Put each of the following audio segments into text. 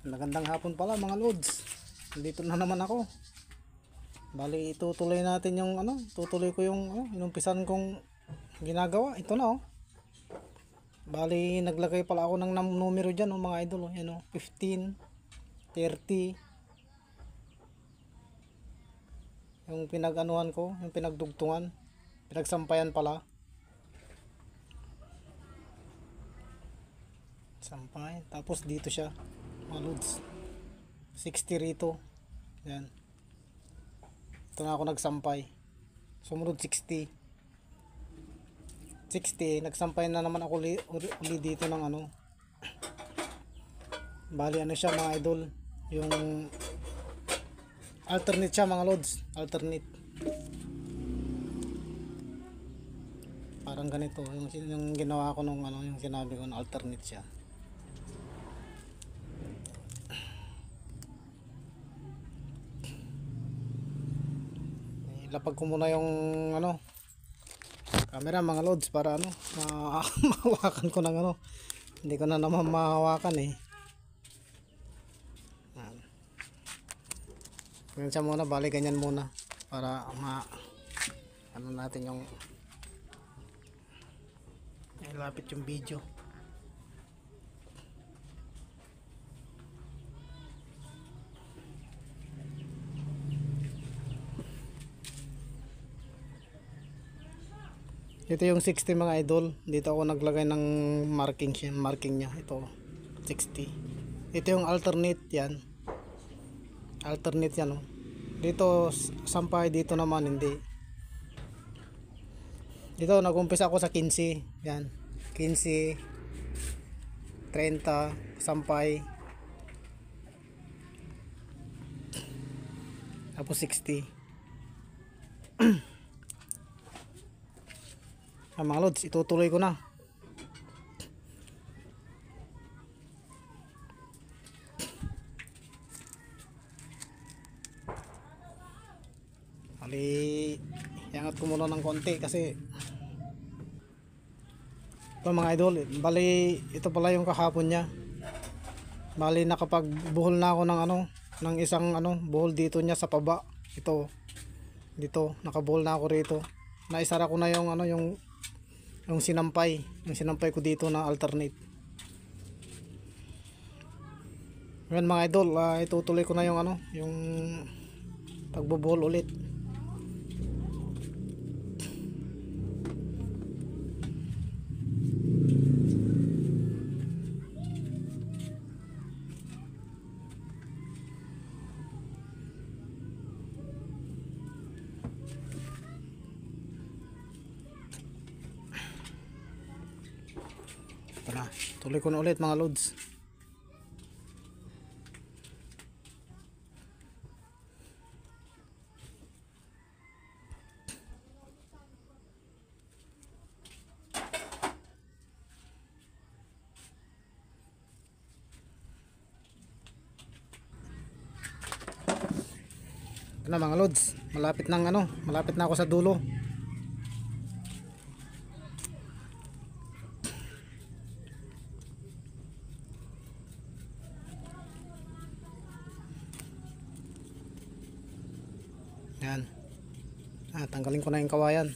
Magandang hapon pala mga lods. Dito na naman ako. Bali itutuloy natin yung tutuloy ko yung inumpisan kong ginagawa. Ito na oh. Bali naglagay pala ako ng numero diyan mga idol oh. Yan oh, 15, 30. Yung pinag-anuhan ko, yung pinagdugtungan, pinagsampayan pala. Sampay, tapos dito siya mga lods 60 rito. Yan, ito na ako nagsampay. Sumunod 60 nagsampay na naman ako uli dito ng bali siya mga idol, yung alternate siya mga lods, alternate. Parang ganito yung ginawa ko nung yung sinabi ko na alternate siya. Ilapag ko muna yung camera mga lods para mahawakan ko ng hindi ko na naman mahawakan eh. Ganyan siya muna, bali ganyan muna para natin yung ilapit yung video. Ito yung 60 mga idol. Dito ako naglagay ng marking niya. Ito 60. Ito yung alternate yan. Alternate yan oh. Dito sampay, dito naman hindi. Dito nag-umpisa ako sa 15. Yan. 15, 30 sampay. Tapos 60. Mga lods, itutuloy ko na. Bali, iangat ko muna ng konti kasi ito mga idol, bali ito pala yung kahapon niya. Bali nakapagbuhol na ako ng isang buhol dito niya sa paba. Ito, dito nakabuhol na ako rito. Naisara ko na yung sinampay ko dito na alternate. Ngayon mga idol, itutuloy ko na yung pagbubuhol ulit. Tara, tuloy ko na ulit mga lods. Ito na mga lods, malapit na ako sa dulo. Yan. Tanggalin ko na yung kawayan.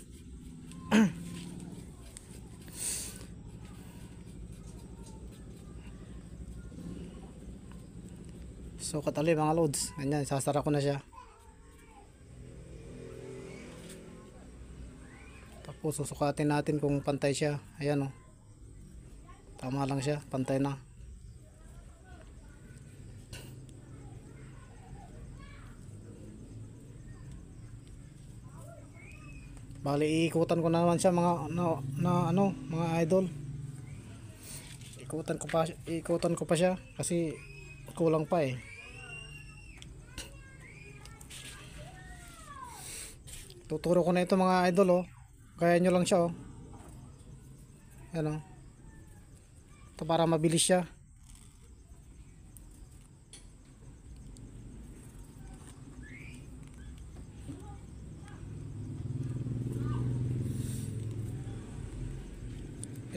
So katali mga lods. Ganyan, sasara ko na siya. Tapos susukatin natin kung pantay siya. Ayan oh. Tama lang siya, pantay na. Bali iikutan ko na naman siya mga idol. Ikutan ko pa siya kasi kulang pa eh. Tuturo ko na ito mga idol oh. Kaya nyo lang siya oh. Yan oh. Ito para mabilis siya.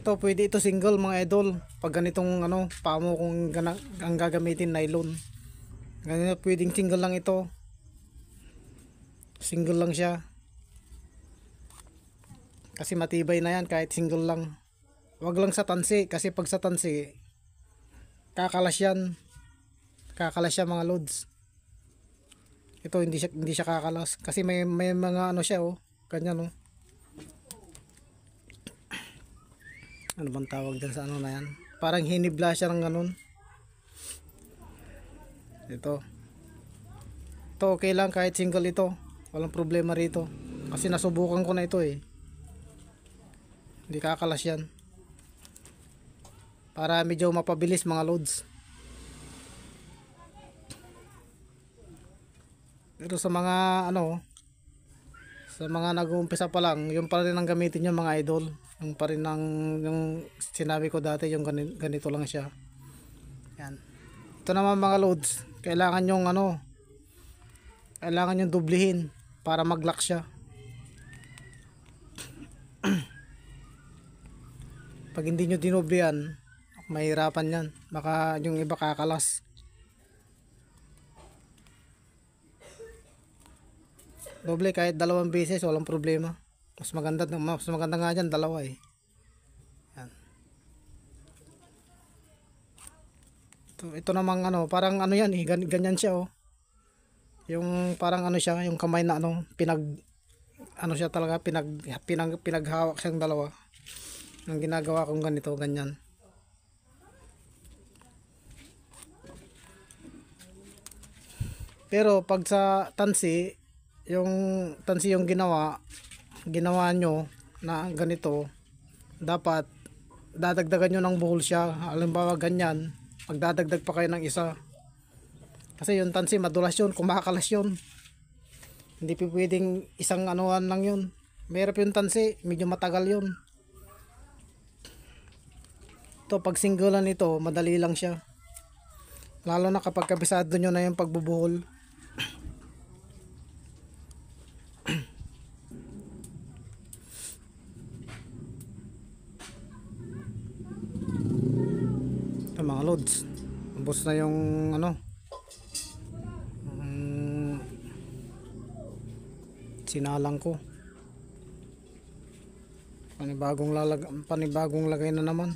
Ito pwede ito single mga idol. Pag ganitong ano, pamo kung ang gagamitin nylon. Ganito pwedeng single lang ito. Single lang siya. Kasi matibay na yan kahit single lang. Wag lang sa tansi kasi pag sa tansi kakalas yan. Kakalas siya mga loads. Ito hindi siya kakalas kasi may mga ano siya oh. Ganyan oh. Ano bang tawag dyan sa ano na yan? Parang hinibla siya ng ganun. Ito. Ito okay lang kahit single ito. Walang problema rito. Kasi nasubukan ko na ito eh. Hindi kakalas yan. Para medyo mapabilis mga loads. Pero sa mga ano, sa mga nag-uumpisa pa lang, yung pa rin ang gamitin nyo mga idol. Yung pa rin ang yung sinabi ko dati, yung ganito lang siya. Yan. Ito naman mga loads, kailangan yung ano, kailangan yung dublihin para mag-lock siya. Pag hindi nyo dinubli yan, mahirapan yan. Baka yung iba kakalas. Doble kahit 2 beses, walang problema. Mas maganda nga dyan, 2 eh. Yan. Ito namang ano, parang ano yan eh, ganyan siya oh. Yung parang ano siya, yung kamay na ano, ano siya talaga, pinaghawak siyang 2. Yung ginagawa kong ganito, ganyan. Pero pag sa tansi, yung ginawa nyo na ganito, dapat dadagdagan nyo ng buhol siya. Halimbawa ganyan, magdadagdag pa kayo ng isa. Kasi yung tansi madulas yun, kumakalas yun. Hindi pwedeng isang anuan lang yun. Mayroon yung tansi, medyo matagal yun. Ito pag singlean ito, madali lang siya. Lalo na kapag kabisado nyo na yung pagbubuhol. Mga loads, ubos na yung ano, sinalang ko. Panibagong lagay na naman.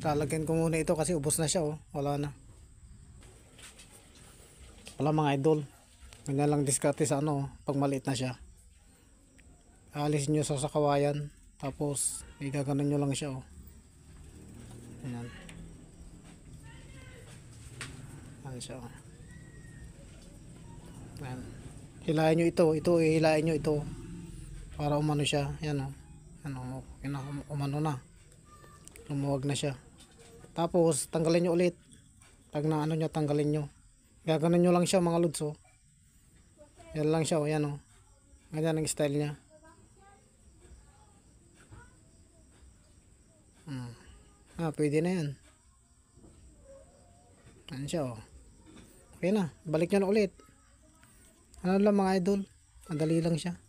Talagyan ko muna ito kasi ubos na siya oh. Wala na. Wala mga idol, ganyan lang diskarte sa ano pag maliit na siya. Alisin nyo sa kawayan, tapos igaganon nyo lang siya oh. Ayan. Ayan siya oh. Ayan. Hilahin nyo ito, hilahin nyo ito para umano siya. Ayan oh. Ano, umano na, lumuwag na siya. Tapos tanggalin nyo ulit pag na ano nyo, tanggalin nyo. Gaganon nyo lang siya mga lods oh. Yan lang siya oh, yan oh. Ganyan ang style niya. Pwede na yan. Yan siya oh. Okay na, balik nyo na ulit. Ano lang mga idol, madali lang siya.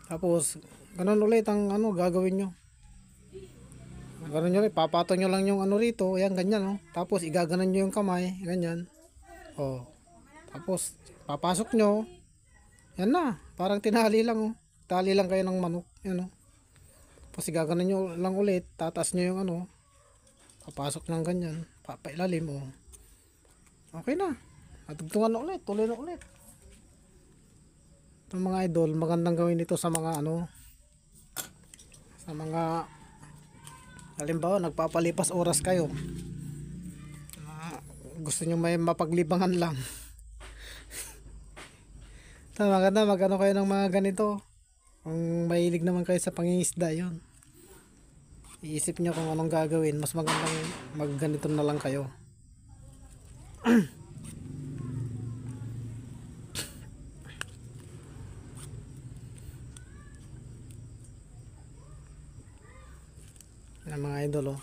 Tapos ganon ulit ang ano gagawin nyo. Ganun nyo rin, papato nyo lang yung ano rito, ayan ganyan oh. Tapos igaganan nyo yung kamay, ganyan oh. Tapos papasok nyo, yan na, parang tinali lang oh. Tali lang kayo ng manok, yan oh. Tapos igaganan nyo lang ulit, tataas nyo yung ano, papasok ng ganyan, papailalim oh. Okay na, atugtungan na ulit, tuloy na ulit. Itong mga idol, magandang gawin ito sa mga ano, sa mga halimbawa nagpapalipas oras kayo, gusto nyo may mapaglibangan lang. Maganda magano kayo ng mga ganito. Kung mahilig naman kayo sa pangingisda, yun, iisip nyo kung anong gagawin. Mas magandang magganito na lang kayo. ng mga idol oh.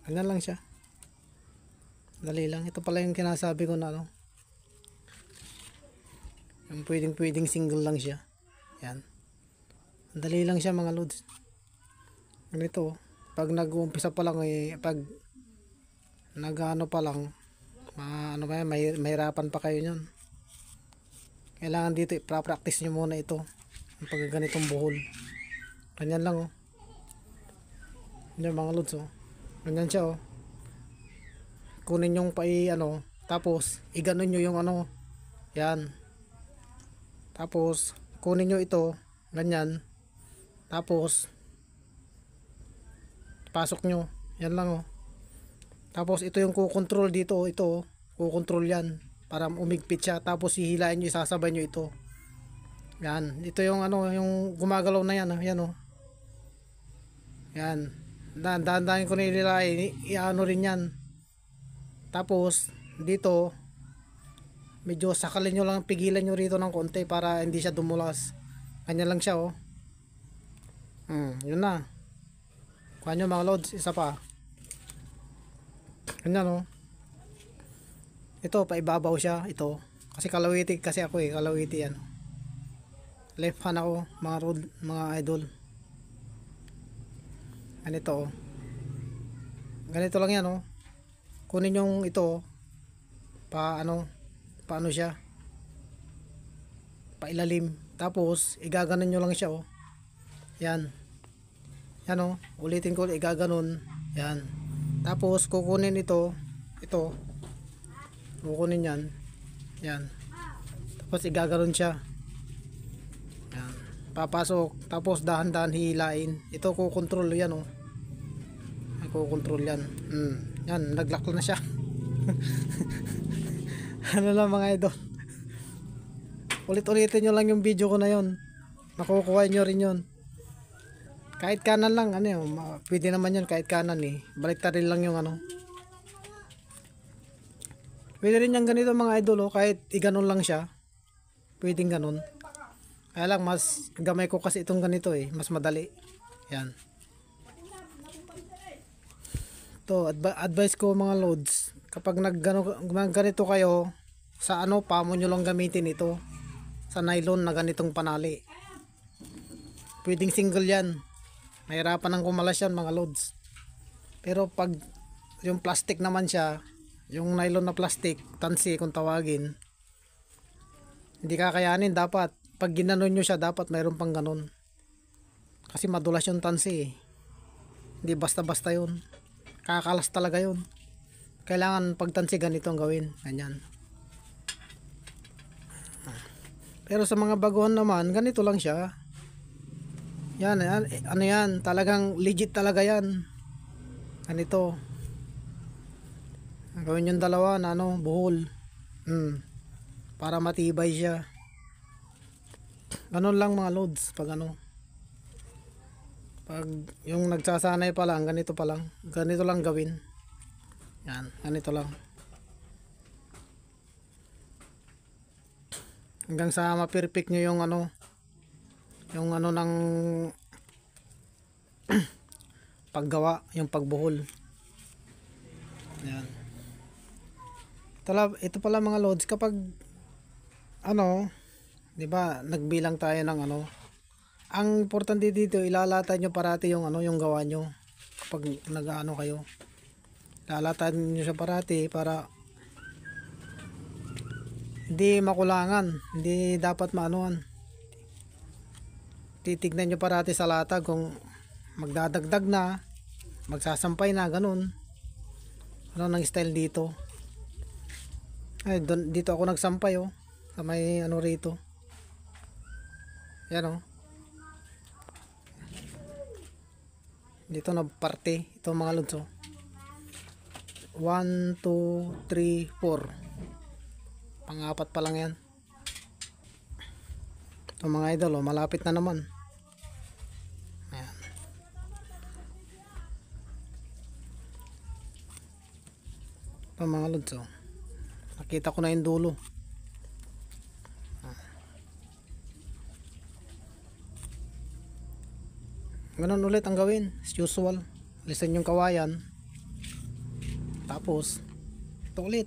Ganyan lang siya. Dali lang. Ito pala yung kinasabi ko na ano. Yung pwedeng single lang siya. Yan. Dali lang siya mga lods. Ganito. Pag nag-uumpisa pa lang pag nag-ano pa lang, ano ba yan, mahirapan pa kayo nyan. Kailangan dito i-practice nyo muna ito. Yung pag ganitong buhol. Ganyan lang oh. Yan mga lods oh. Ganyan siya oh. Kunin yung ano, tapos iganon nyo yung ano. Yan. Tapos kunin nyo ito, ganyan. Tapos pasok nyo. Yan lang oh. Tapos ito yung kukontrol dito, ito oh. Kukontrol yan para umigpit siya. Tapos hihilain nyo, isasabay nyo ito. Yan. Ito yung ano, yung gumagalaw na yan oh. Yan oh. Yan. Dahan-dahan ko nililain, i-ano rin yan. Tapos dito medyo sakalin nyo lang, pigilan nyo rito ng konti para hindi siya dumulas. Ganyan lang siya oh. Yun na. Kuha nyo mga lods, isa pa. Ganyan oh. Ito paibabaw siya, ito. Kasi kalawiti kasi ako kalawiti yan. Left hand ako mga idol. Ganito oh. Ganito lang yan oh. Kunin yung ito paano siya, pailalim, tapos igaganon nyo lang siya oh. Yan oh, ulitin ko, igaganon yan. Tapos kukunin ito kukunin yan, tapos igaganon siya yan, papasok, tapos dahan-dahan hilain. Ito kukontrol yan oh. Kukontrol yan. Yan, naglock na siya. Ano lang mga idol, ulit-ulitin nyo lang yung video ko na yon, makukuha nyo rin yon. Kahit kanan lang, ano yun, pwede naman yan kahit kanan baliktarin lang yung ano. Pwede rin yung ganito mga idol kahit iganon lang siya, pwedeng ganon. Kaya lang mas gamay ko kasi itong ganito mas madali. Yan. To advice ko mga loads, kapag ganito kayo sa ano, pamo nyo lang gamitin ito sa nylon na ganitong panali. Pwedeng single yan, mahirapan ng kumalas yan mga loads. Pero pag yung plastic naman siya, yung nylon na plastic, tansi kung tawagin, hindi kakayanin. Dapat pag ginanon nyo siya, dapat mayroon pang ganon, kasi madulas yung tansi hindi basta-basta yun, kakalas talaga yun. Kailangan pagtansi ganito ang gawin, ganyan. Pero sa mga baguhan naman, ganito lang siya. Yan, ano yan, talagang legit talaga yan. Ganito. Gawin yung dalawa na ano, buhol. Para matibay siya. Ganon lang mga loads pag ano. Pag yung nagsasanay pa lang, ganito pa lang. Ganito lang gawin. Yan, ganito lang. Hanggang sa ma-perfect nyo yung ano ng paggawa, yung pagbuhol. Yan. Ito pala mga loads, kapag ano, 'di ba, nagbilang tayo ng ano, ang importante dito, ilalata nyo parati yung ano, yung gawa nyo. Kapag nag-ano kayo, lalatan nyo siya parati para hindi makulangan, hindi dapat maanuhan. Titignan nyo parati sa lata kung magdadagdag na, magsasampay na, ganun. Ano ng style dito. Ay, dito ako nagsampay sa may ano rito. Yan dito na parte, ito mga lods 1, 2, 3, 4. Pang-apat pa lang yan. Ito mga idol malapit na naman. Ayan. Ito mga lods nakita ko na yung dulo. Ganun ulit ang gawin as usual. lisan yung kawayan, tapos ito ulit.